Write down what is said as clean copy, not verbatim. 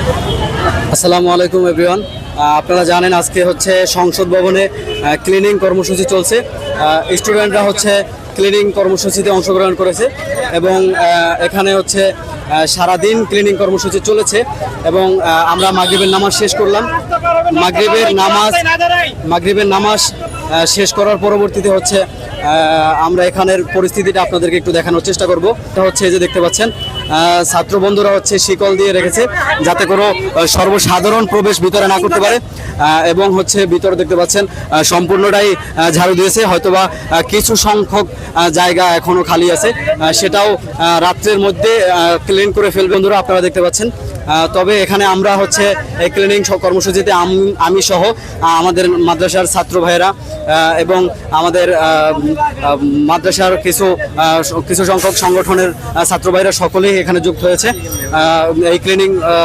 আসসালামু আলাইকুম এভরিওয়ান। আপনারা জানেন আজকে হচ্ছে সংসদ ভবনে ক্লিনিং কর্মসূচি চলছে। স্টুডেন্টরা হচ্ছে ক্লিনিং কর্মসূচিতে অংশগ্রহণ করেছে এবং এখানে হচ্ছে সারাদিন ক্লিনিং কর্মসূচি চলেছে এবং আমরা মাগরিবের নামাজ শেষ করলাম। মাগরিবের নামাজ শেষ করার পরবর্তীতে হচ্ছে আমরা এখানের পরিস্থিতিটা আপনাদেরকে একটু দেখানোর চেষ্টা করব। এটা হচ্ছে এই যে দেখতে পাচ্ছেন ছাত্র বন্ধুরা হচ্ছে শিকল দিয়ে রেখেছে যাতে কোনো সর্বসাধারণ প্রবেশ ভিতরে না করতে পারে এবং হচ্ছে ভিতরে দেখতে পাচ্ছেন সম্পূর্ণটাই ঝাড়ু দিয়েছে, হয়তোবা কিছু সংখ্যক জায়গা এখনো খালি আছে, সেটাও রাত্রের মধ্যে ক্লিন করে ফেলবে বন্ধুরা, আপনারা দেখতে পাচ্ছেন। তবে এখানে আমরা হচ্ছে এই ক্লিনিং কর্মসূচিতে আমি সহ আমাদের মাদ্রাসার ছাত্র ভাইয়েরা এবং আমাদের মাদ্রাসার কিছু সংখ্যক সংগঠনের ছাত্র ভাইয়েরা সকলেই এখানে যুক্ত হয়েছে এই ক্লিনিং